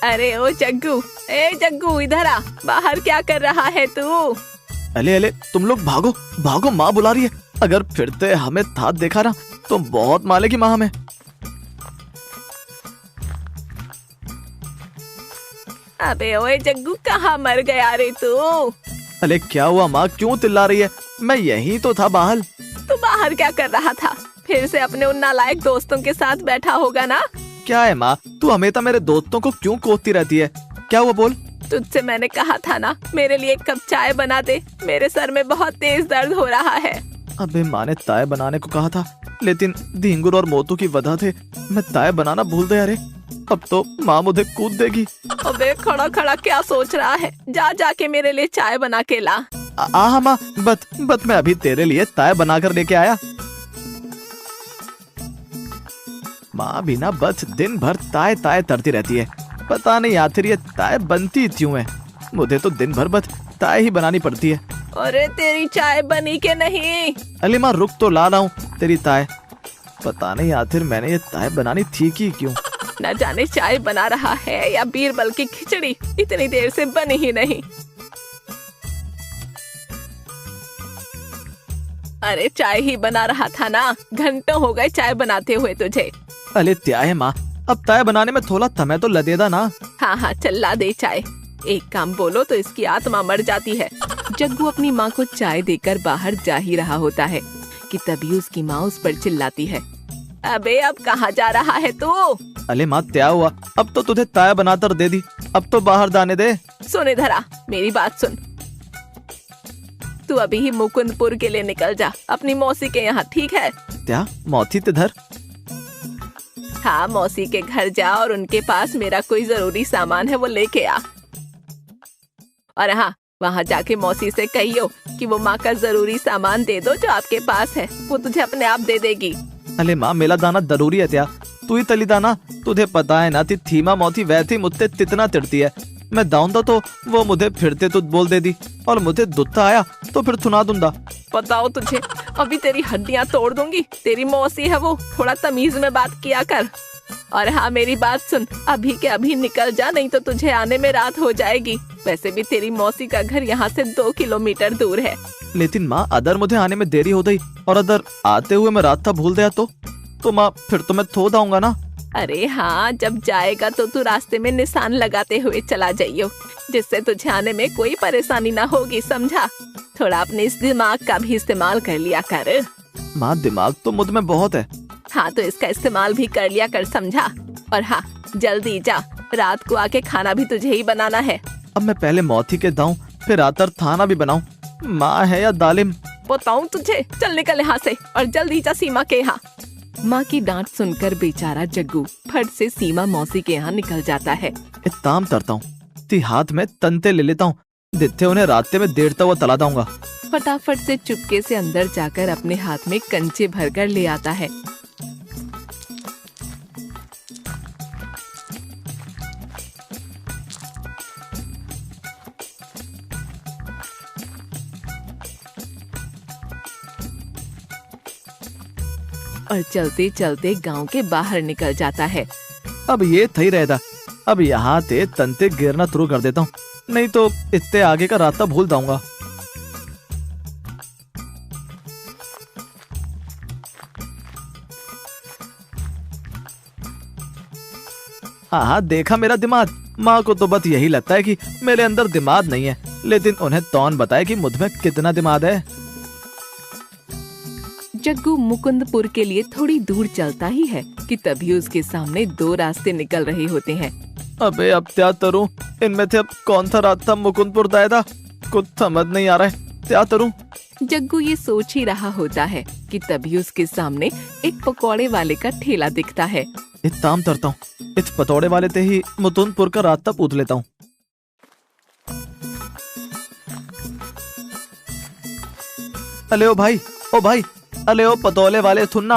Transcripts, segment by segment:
अरे ओ जग्गू, ए जग्गू इधर आ, बाहर क्या कर रहा है तू? अले अले तुम लोग भागो भागो, माँ बुला रही है। अगर फिर से हमें था देखा ना तो बहुत मारेगी माँ हमें। अबे ओए जग्गू, कहाँ मर गया रे तू? अरे क्या हुआ माँ, क्यों चिल्ला रही है? मैं यही तो था बाहर। तू बाहर क्या कर रहा था? फिर से अपने उन नालायक दोस्तों के साथ बैठा होगा ना? क्या है माँ, तू हमेशा मेरे दोस्तों को क्यों कोसती रहती है? क्या हुआ बोल। तुझसे मैंने कहा था ना, मेरे लिए एक कप चाय बना दे, मेरे सर में बहुत तेज दर्द हो रहा है। अबे माँ ने चाय बनाने को कहा था, लेकिन धींगुर और मोतू की वजह से मैं चाय बनाना भूल गया रे। अब तो माँ मुझे कूद देगी। अबे खड़ा खड़ा क्या सोच रहा है? जा जाके मेरे लिए चाय बना के ला। हाँ माँ, बस मैं अभी तेरे लिए चाय बना कर लेके आया। माँ भी ना बस दिन भर ताय ताय तरती रहती है। पता नहीं आखिर ये ताय बनती क्यों है। मुझे तो दिन भर बस ताय ही बनानी पड़ती है। अरे तेरी चाय बनी के नहीं? अली माँ रुक तो ला रहा हूँ तेरी ताय। पता नहीं आखिर मैंने ये ताय बनानी थी कि क्यों। न जाने चाय बना रहा है या बीरबल की खिचड़ी, इतनी देर से बनी ही नहीं। अरे चाय ही बना रहा था ना, घंटों हो गए चाय बनाते हुए तुझे। अरे क्या है माँ, अब चाय बनाने में थोड़ा समय तो लगेगा ना। हाँ हाँ चल ला दे चाय। एक काम बोलो तो इसकी आत्मा मर जाती है। जग्गू अपनी माँ को चाय देकर बाहर जा ही रहा होता है कि तभी उसकी माँ उस पर चिल्लाती है, अबे अब कहाँ जा रहा है तू? अरे माँ क्या हुआ, अब तो तुझे चाय बनाकर दे दी, अब तो बाहर जाने दे। सुन इधर आ, मेरी बात सुन। तू अभी ही मुकुंदपुर के लिए निकल जा, अपनी मौसी के यहाँ, ठीक है? क्या मौसी तिधर? हाँ मौसी के घर जा और उनके पास मेरा कोई जरूरी सामान है वो लेके आ। और हाँ वहाँ जाके मौसी से कहियो कि वो माँ का जरूरी सामान दे दो जो आपके पास है, वो तुझे अपने आप दे देगी। अरे माँ मेरा दाना जरूरी है क्या? तू ही तली दाना, तुझे पता है ना थीमा मौसी वैसे मुझसे कितना चिढ़ती है। मैं दाऊंगा तो वो मुझे फिरते तुझ बोल दे दी, और मुझे दुत्ता आया तो फिर सुना दूंगा। बताओ तुझे, अभी तेरी हड्डियाँ तोड़ दूंगी। तेरी मौसी है वो, थोड़ा तमीज में बात किया कर। और हाँ मेरी बात सुन, अभी के अभी निकल जा, नहीं तो तुझे आने में रात हो जाएगी। वैसे भी तेरी मौसी का घर यहाँ से 2 किलोमीटर दूर है। लेकिन माँ अदर मुझे आने में देरी हो गई और अदर आते हुए मैं रास्ता भूल गया तो माँ फिर तो मैं थो जाऊंगा ना। अरे हाँ जब जाएगा तो तू रास्ते में निशान लगाते हुए चला जाइयो, जिससे तुझे आने में कोई परेशानी ना होगी, समझा? थोड़ा अपने इस दिमाग का भी इस्तेमाल कर लिया कर। माँ दिमाग तो मुझ में बहुत है। हाँ तो इसका इस्तेमाल भी कर लिया कर, समझा? और हाँ जल्दी जा, रात को आके खाना भी तुझे ही बनाना है। अब मैं पहले मौती के दाऊं फिर आतर थाना भी बनाऊं, माँ है या दालिम? बताऊं तुझे, चल निकल यहाँ से और जल्दी जा सीमा के यहाँ। माँ की डांट सुनकर बेचारा जग्गू फट से सीमा मौसी के यहाँ निकल जाता है। इताम तरता हूँ, ती हाथ में तंते ले लेता हूँ, दित्ते उन्हें रास्ते में देरता हुआ तला दूंगा। फटाफट से चुपके से अंदर जाकर अपने हाथ में कंचे भरकर ले आता है। और चलते चलते गांव के बाहर निकल जाता है। अब ये थई रहता, अब यहाँ से तंते गिरना शुरू कर देता हूँ, नहीं तो इतने आगे का रास्ता भूल जाऊंगा। हाँ देखा मेरा दिमाग। माँ को तो बस यही लगता है कि मेरे अंदर दिमाग नहीं है, लेकिन उन्हें कौन बताए कि मुझ में कितना दिमाग है। जग्गू मुकुंदपुर के लिए थोड़ी दूर चलता ही है कि तभी उसके सामने 2 रास्ते निकल रहे होते हैं। अबे अब क्या करूं, इनमें से अब कौन सा रास्ता मुकुंदपुर जाएगा, कुछ समझ नहीं आ रहा है, क्या करूं? जग्गू ये सोच ही रहा होता है कि तभी उसके सामने एक पकौड़े वाले का ठेला दिखता है। एक काम करता हूँ, इस पतौड़े वाले से ही मुकुंदपुर का रास्ता पूछ लेता हूँ। अले ओ भाई, अले ओ पतौले वाले सुनना।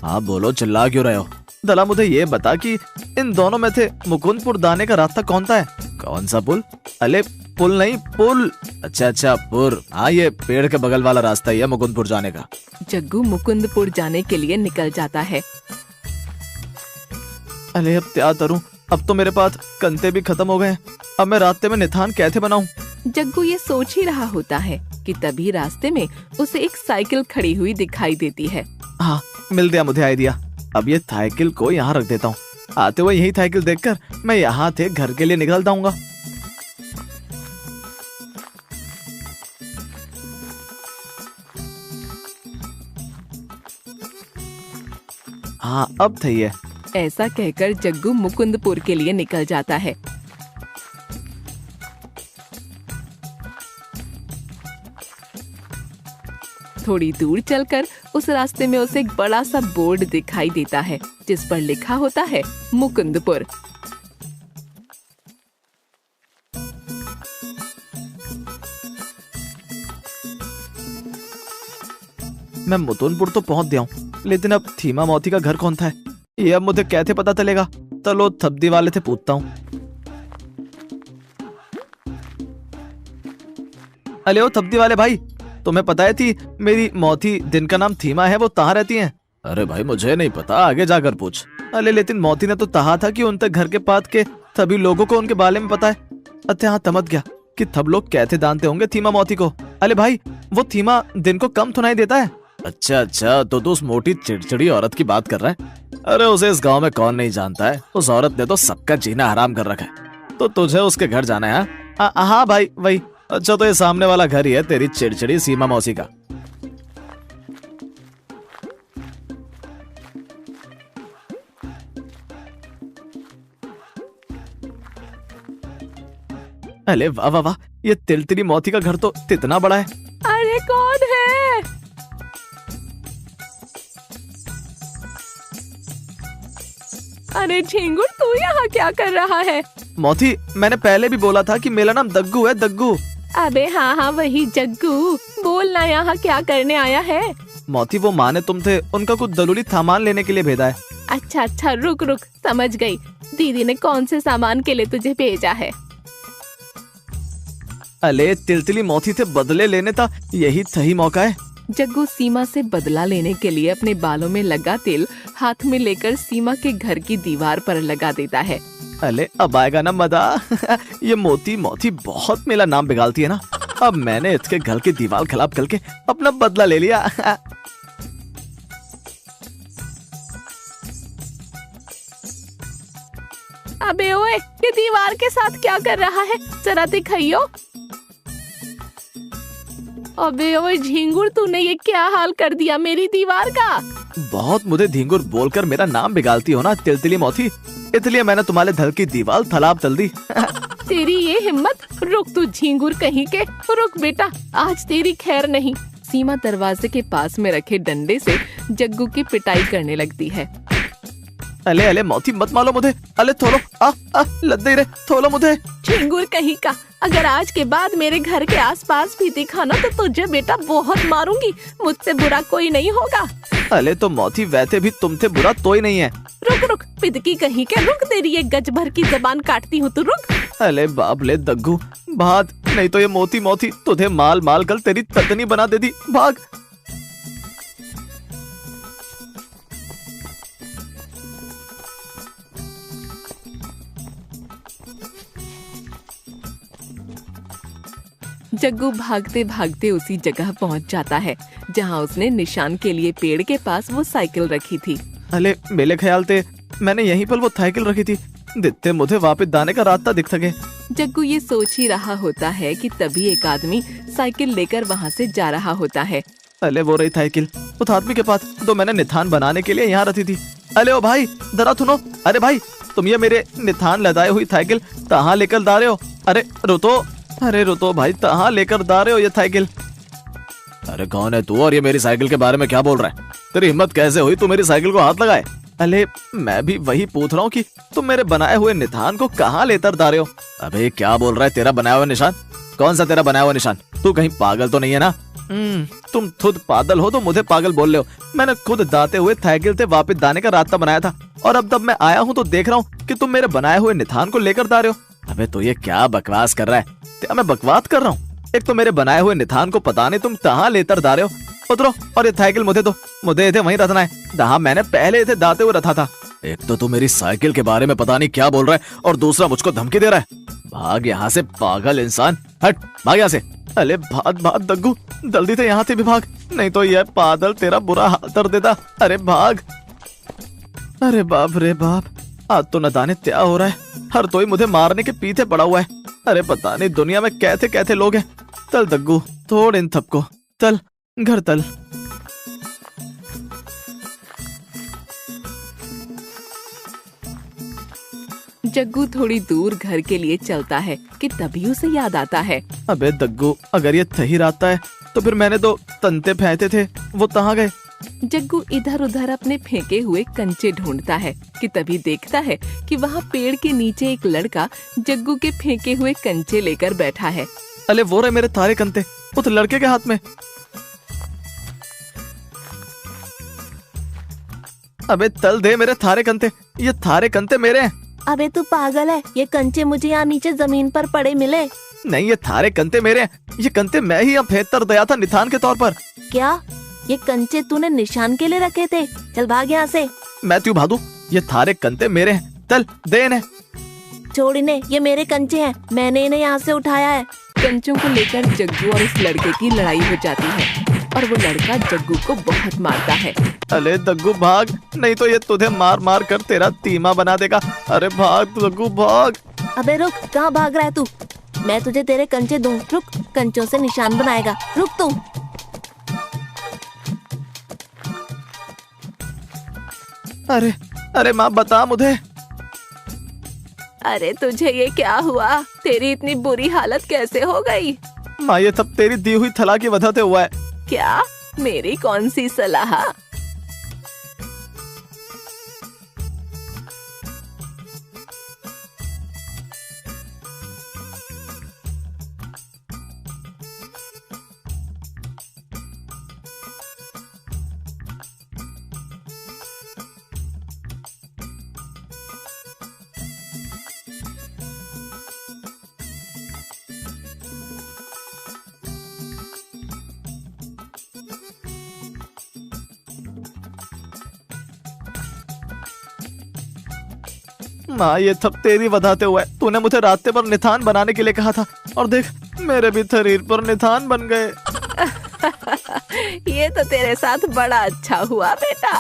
हाँ बोलो, चिल्ला क्यों रहे हो? दला मुझे ये बता कि इन दोनों में से मुकुंदपुर जाने का रास्ता कौन सा है? कौन सा पुल? अले पुल नहीं, पुल। अच्छा पुल, हाँ ये पेड़ के बगल वाला रास्ता ही है मुकुंदपुर जाने का। जग्गू मुकुंदपुर जाने के लिए निकल जाता है। अरे अब क्या करूं, अब तो मेरे पास कंते भी खत्म हो गए हैं। अब मैं रास्ते में निथान कैसे बनाऊं? जग्गू ये सोच ही रहा होता है कि तभी रास्ते में उसे एक साइकिल खड़ी हुई दिखाई देती है। हाँ, मिल गया मुझे आइडिया। अब ये साइकिल को यहाँ रख देता हूँ। आते हुए यही साइकिल देखकर मैं यहाँ से घर के लिए निकल जाऊंगा। हाँ, अब सही है। ऐसा कहकर जग्गू मुकुंदपुर के लिए निकल जाता है। थोड़ी दूर चलकर उस रास्ते में उसे एक बड़ा सा बोर्ड दिखाई देता है जिस पर लिखा होता है मुकुंदपुर। मैं मुकुंदपुर तो पहुंच गया हूँ, लेकिन अब थीमा मौती का घर कौन था? ये अब मुझे कैसे पता चलेगा? चलो सब्जी वाले से पूछता हूँ। अरे ओ सब्जी वाले भाई, तुम्हें पता है थी मेरी मौती जिनका नाम थीमा है वो कहाँ रहती हैं? अरे भाई मुझे नहीं पता, आगे जाकर पूछ। अरे लेकिन मौती ने तो कहा था कि उन तक घर के पास के सभी लोगों को उनके बारे में पता है। अच्छा हाँ, समझ गया कि सब लोग कैसे जानते होंगे थीमा मौती को। अरे भाई, वो थीमा दिन को कम सुनाई देता है। अच्छा, तो तू उस मोटी चिड़चिड़ी औरत की बात कर रहा है? अरे उसे इस गांव में कौन नहीं जानता है। उस औरत ने तो सबका जीना हराम कर रखा है। तो तुझे उसके घर जाना है? हाँ भाई वही। अच्छा, तो ये सामने वाला घर ही है तेरी चिड़चिड़ी सीमा मौसी का। अरे वाह वाह वाह, ये तिलतिली मौती का घर तो इतना बड़ा है। अरे कौन है? अरे झिंगुर, तू यहाँ क्या कर रहा है? मौती, मैंने पहले भी बोला था कि मेरा नाम दग्गू है, दग्गू। अबे हाँ वही जग्गू, बोलना यहाँ क्या करने आया है? मौती, वो माँ ने तुमसे उनका कुछ जरूरी सामान लेने के लिए भेजा है। अच्छा, रुक समझ गई। दीदी ने कौन से सामान के लिए तुझे भेजा है? अले तिलतिली मौती से बदले लेने का यही सही मौका है। जग्गू सीमा से बदला लेने के लिए अपने बालों में लगा तेल हाथ में लेकर सीमा के घर की दीवार पर लगा देता है। अले अब आएगा ना मजा। ये मोती बहुत मेरा नाम बिगाड़ती है ना। अब मैंने इसके घर की दीवार खराब करके अपना बदला ले लिया। अबे ओए, ये दीवार के साथ क्या कर रहा है? जरा दिखाइयो। अबे ओए झिंगुर, तूने ये क्या हाल कर दिया मेरी दीवार का? बहुत मुझे झिंगुर बोलकर मेरा नाम बिगाड़ती हो ना तिलतिली मौती, इसलिए मैंने तुम्हारे घर की दीवार थलाब तल दी। तेरी ये हिम्मत! रुक तू झिंगुर कहीं के, रुक बेटा, आज तेरी खैर नहीं। सीमा दरवाजे के पास में रखे डंडे से जग्गू की पिटाई करने लगती है। अले मौती, मत मारो मुझे। अले थोलो, लग दे रे, थोलो मुझे। झिंगुर कहीं का, अगर आज के बाद मेरे घर के आसपास भी दिखा ना तो तुझे बेटा बहुत मारूंगी। मुझसे बुरा कोई नहीं होगा। अले तो मौती, वैसे भी तुमसे बुरा तो ही नहीं है। रुक पिदकी कहीं के, रुक, तेरी ये गज भर की जबान काटती हूँ, तू रुक। अले बाबले दग्गू, भाग, नहीं तो ये मौती तुझे माल कर तेरी ततनी बना देती। भाग। जग्गू भागते भागते उसी जगह पहुंच जाता है जहां उसने निशान के लिए पेड़ के पास वो साइकिल रखी थी। अले मेरे ख्याल से मैंने यहीं पर वो साइकिल रखी थी, जितने मुझे वापस जाने का रास्ता दिख सके। जग्गू ये सोच ही रहा होता है कि तभी एक आदमी साइकिल लेकर वहां से जा रहा होता है। अले वो रही साइकिल उस आदमी के पास जो मैंने निथान बनाने के लिए यहाँ रखी थी। अले ओ भाई, जरा सुनो। अरे भाई, तुम ये मेरे निथान लदाए हुई साइकिल कहाँ लेकर जा रहे हो? अरे रुतो भाई, कहाँ लेकर जा रहे हो ये साइकिल? अरे कौन है तू और ये मेरी साइकिल के बारे में क्या बोल रहा है? तेरी हिम्मत कैसे हुई तू मेरी साइकिल को हाथ लगाए? अले मैं भी वही पूछ रहा हूँ कि तुम मेरे बनाए हुए निशान को कहाँ लेकर जा रहे हो? अबे क्या बोल रहा है? तेरा बनाया हुआ निशान? कौन सा तेरा बनाया हुआ निशान? तू कहीं पागल तो नहीं है ना? तुम खुद पागल हो तो मुझे पागल बोल रहे हो। मैंने खुद दाते हुए साइकिल से वापस जाने का रास्ता बनाया था, और अब जब मैं आया हूँ तो देख रहा हूँ कि तुम मेरे बनाए हुए निशान को लेकर जा रहे हो। अबे तो ये क्या बकवास कर रहा है? क्या मैं बकवास कर रहा हूँ? एक तो मेरे बनाए हुए निशान को पता नहीं तुम कहाँ लेकर जा रहे हो। उतरो और ये साइकिल मुझे इसे वहीं रखना है जहाँ मैंने पहले इसे दाते हुए रखा था। एक तो तू मेरी साइकिल के बारे में पता नहीं क्या बोल रहा है और दूसरा मुझको धमकी दे रहा है। भाग यहाँ से पागल इंसान, हट भाग यहाँ से। अरे भाग भाग दग्गू, जल्दी से यहाँ से भी भाग, नहीं तो यह पागल तेरा बुरा हाल कर देता। अरे भाग। अरे बाप रे बाप, आज तो न जाने क्या हो रहा है, हर कोई मुझे मारने के पीछे पड़ा हुआ है। अरे पता नहीं दुनिया में कैसे कैसे लोग हैं। चल दग्गू तोड़ इन सबको, चल घर चल। जग्गू थोड़ी दूर घर के लिए चलता है कि तभी उसे याद आता है। अबे दग्गू, अगर ये सही रास्ता है तो फिर मैंने तो तंते फेंके थे, वो कहाँ गए? जग्गू इधर उधर अपने फेंके हुए कंचे ढूंढता है कि तभी देखता है कि वहाँ पेड़ के नीचे एक लड़का जग्गू के फेंके हुए कंचे लेकर बैठा है। अरे वो रहे मेरे थारे कंते उस लड़के के हाथ में। अबे तल दे मेरे थारे कंते, ये थारे कंते मेरे हैं। अबे तू पागल है, ये कंचे मुझे यहाँ नीचे जमीन पर पड़े मिले। नहीं, ये थारे कंते मेरे हैं, ये कंते मैं ही अब फेंक कर दिया था निशान के तौर पर। क्या ये कंचे तूने निशान के लिए रखे थे? चल भाग यहाँ से। मैं क्यों भागूं, ये थारे कंते मेरे हैं, चल दे इन्हें। छोड़ इन्हें, ये मेरे कंचे हैं, मैंने इन्हें यहाँ से उठाया है। कंचों को लेकर जग्गू और उस लड़के की लड़ाई हो जाती है और वो लड़का जग्गू को बहुत मारता है। अरे दग्गू भाग, नहीं तो ये तुझे मार मार कर तेरा तीमा बना देगा। अरे भाग दग्गू भाग। अबे रुक, कहाँ भाग रहा है तू? मैं तुझे तेरे कंचे दूं, रुक, कंचों से निशान बनाएगा, रुक तू। अरे अरे माँ बता मुझे। अरे तुझे ये क्या हुआ? तेरी इतनी बुरी हालत कैसे हो गई? माँ ये सब तेरी दी हुई थला की वजह से हुआ है। क्या? मेरी कौन सी सलाह? माँ ये सब तेरी वजह से हुआ है। तूने मुझे रास्ते पर निशान बनाने के लिए कहा था और देख मेरे भी शरीर पर निशान बन गए। ये तो तेरे साथ बड़ा अच्छा हुआ बेटा।